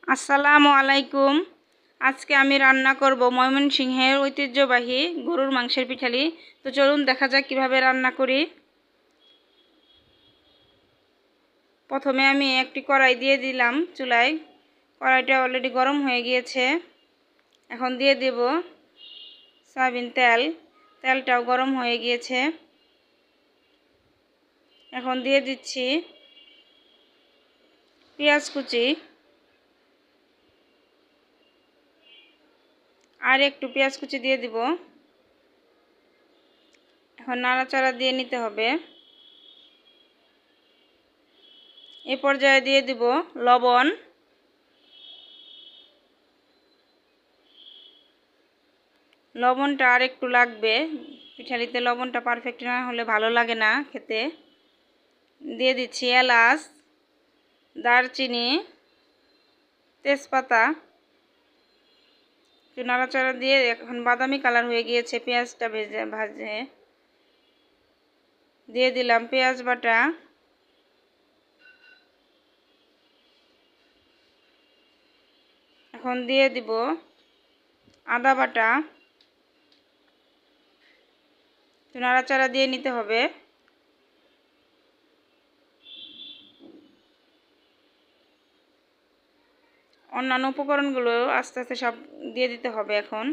আসসালামু আলাইকুম। আজকে আমি রান্না করব ময়মনসিংহের ঐতিহ্যবাহী গরুর মাংসের পিঠালি। তো চলুন দেখা যাক কিভাবে রান্না করি। প্রথমে আমি একটি কড়াই দিয়ে দিলাম চুলায়। কড়াইটা অলরেডি গরম হয়ে গিয়েছে। এখন দিয়ে দেব সয়াবিন তেল। তেলটাও গরম হয়ে গিয়েছে। এখন দিয়ে দিচ্ছি পেঁয়াজ কুচি। আর একটু পেঁয়াজ কুচি দিয়ে দিব। এখন নাড়াচাড়া দিয়ে নিতে হবে। এই পর্যায়ে দিয়ে দিব লবণ। লবণটা আর একটু লাগবে, পিঠালিতে লবণটা পারফেক্ট না হলে ভালো লাগে না খেতে। দিয়ে দিচ্ছি এলাচ, দারচিনি, তেজপাতা। একটু নাড়াচাড়া দিয়ে এখন বাদামি কালার হয়ে গিয়েছে পেঁয়াজটা ভাজে দিয়ে দিলাম পেঁয়াজ বাটা। এখন দিয়ে দিব আদা বাটা। একটু নাড়াচাড়া দিয়ে নিতে হবে। অন্যান্য উপকরণগুলো আস্তে আস্তে সব দিয়ে দিতে হবে। এখন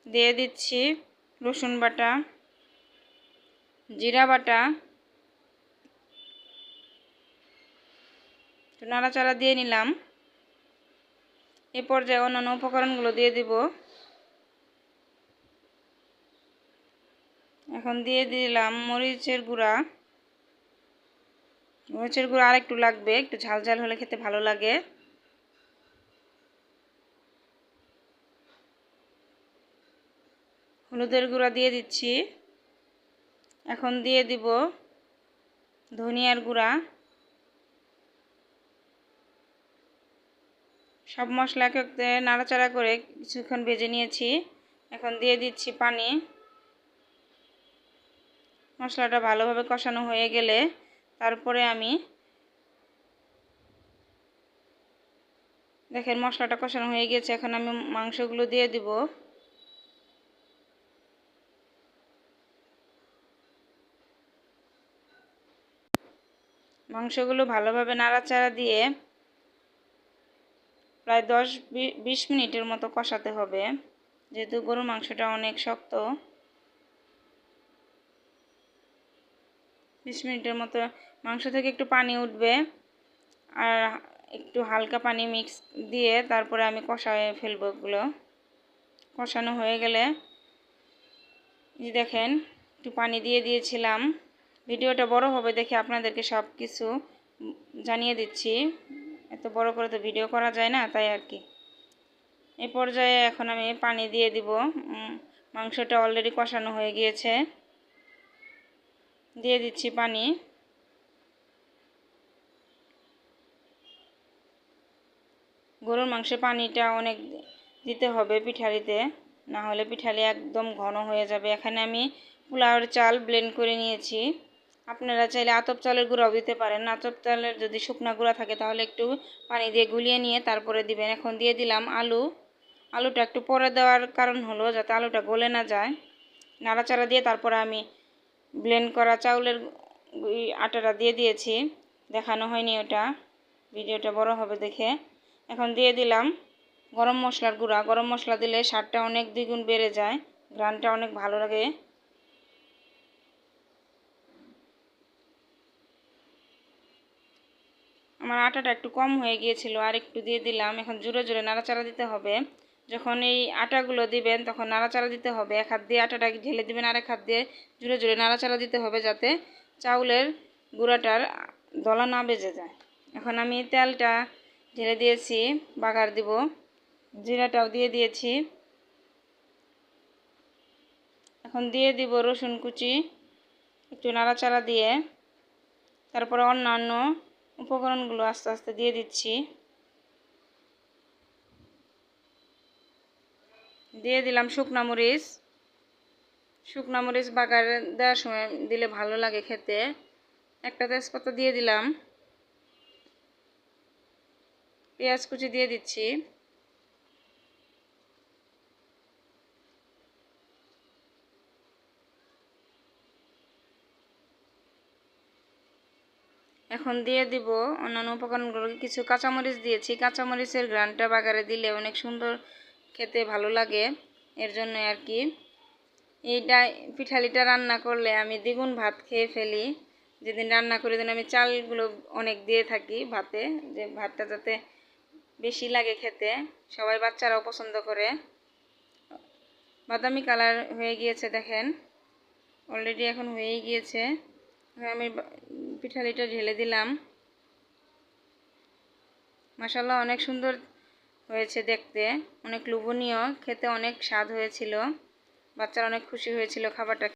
দিয়ে দিচ্ছি রসুন বাটা, জিরা বাটা। একটু নাড়াচাড়া দিয়ে নিলাম। এই পর্যায়ে অন্যান্য উপকরণগুলো দিয়ে দিব। এখন দিয়ে দিলাম মরিচের গুঁড়া। মরিচের গুঁড়া আর একটু লাগবে, একটু ঝাল ঝাল হলে খেতে ভালো লাগে। হলুদের গুঁড়া দিয়ে দিচ্ছি। এখন দিয়ে দিব ধনিয়ার গুঁড়া। সব মশলা একসাথে নাড়াচাড়া করে কিছুক্ষণ ভেজে নিয়েছি। এখন দিয়ে দিচ্ছি পানি। মশলাটা ভালোভাবে কষানো হয়ে গেলে তারপরে আমি দেখেন মশলাটা কষানো হয়ে গেছে। এখন আমি মাংসগুলো দিয়ে দিব। মাংসগুলো ভালোভাবে নাড়াচাড়া দিয়ে প্রায় 10-20 মিনিটের মতো কষাতে হবে, যেহেতু গরুর মাংসটা অনেক শক্ত। 20 মিনিটের মতো মাংস থেকে একটু পানি উঠবে, আর একটু হালকা পানি মিক্স দিয়ে তারপরে আমি কষায় ফেলবো। এগুলো কষানো হয়ে গেলে এই দেখেন একটু পানি দিয়ে দিয়েছিলাম। ভিডিওটা বড় হবে দেখে আপনাদেরকে সব কিছু জানিয়ে দিচ্ছি। এত বড় করে তো ভিডিও করা যায় না, তাই আর কি। এই পর্যায়ে এখন আমি পানি দিয়ে দিব। মাংসটা অলরেডি কষানো হয়ে গিয়েছে। দিয়ে দিচ্ছি পানি। গরুর মাংসে পানিটা অনেক দিতে হবে পিঠালিতে, না হলে পিঠালি একদম ঘন হয়ে যাবে। এখানে আমি পোলাওয়ের চাল ব্লেন্ড করে নিয়েছি। আপনারা চাইলে আতপ চালের গুঁড়াও দিতে পারেন। আতপ চালের যদি শুকনা গুঁড়া থাকে তাহলে একটু পানি দিয়ে গুলিয়ে নিয়ে তারপরে দিবেন। এখন দিয়ে দিলাম আলু। আলুটা একটু পরে দেওয়ার কারণ হলো যাতে আলুটা গলে না যায়। নাড়াচাড়া দিয়ে তারপরে আমি ব্লেন্ড করা চাউলের আটাটা দিয়ে দিয়েছি। দেখানো হয়নি ওটা, ভিডিওটা বড় হবে দেখে। এখন দিয়ে দিলাম গরম মশলার গুঁড়া। গরম মশলা দিলে স্বাদটা অনেক দ্বিগুণ বেড়ে যায়, ঘ্রাণটা অনেক ভালো লাগে। আমার আটাটা একটু কম হয়ে গিয়েছিল, আর একটু দিয়ে দিলাম। এখন জোরে জোরে নাড়াচাড়া দিতে হবে। যখন এই আটাগুলো দিবেন তখন নাড়াচাড়া দিতে হবে। এক হাত দিয়ে আটাটা ঢেলে দিবেন, আর এক হাত দিয়ে জোরে জোরে নাড়াচাড়া দিতে হবে যাতে চাউলের গুঁড়াটার দলা না বেজে যায়। এখন আমি তেলটা ঢেলে দিয়েছি, বাগার দিব। জিরাটাও দিয়ে দিয়েছি। এখন দিয়ে দিব রসুন কুচি। একটু নাড়াচাড়া দিয়ে তারপরে অন্যান্য উপকরণগুলো আস্তে আস্তে দিয়ে দিচ্ছি। দিয়ে দিলাম শুকনা মরিচ। শুকনা মরিচ বাগার দেওয়ার সময় দিলে ভালো লাগে খেতে। একটা তেজপাতা দিয়ে দিলাম। পেঁয়াজ কুচি দিয়ে দিচ্ছি। এখন দিয়ে দিব অন্যান্য উপকরণগুলো। কিছু কাঁচামরিচ দিয়েছি, কাঁচামরিচের ঘ্রাণটা বাগারে দিলে অনেক সুন্দর খেতে ভালো লাগে, এর জন্য আর কি। এইটা পিঠালিটা রান্না করলে আমি দ্বিগুণ ভাত খেয়ে ফেলি। যেদিন রান্না করি দিন আমি চালগুলো অনেক দিয়ে থাকি ভাতে, যে ভাতটা যাতে বেশি লাগে খেতে। সবাই বাচ্চারাও পছন্দ করে। বাদামি কালার হয়ে গিয়েছে দেখেন, অলরেডি এখন হয়েই গিয়েছে। আমি পিঠালিটা ঢেলে দিলাম। মাশাআল্লাহ অনেক সুন্দর হয়েছে দেখতে, অনেক লোভনীয়, খেতে অনেক স্বাদ হয়েছিল। বাচ্চারা অনেক খুশি হয়েছিল খাবারটা।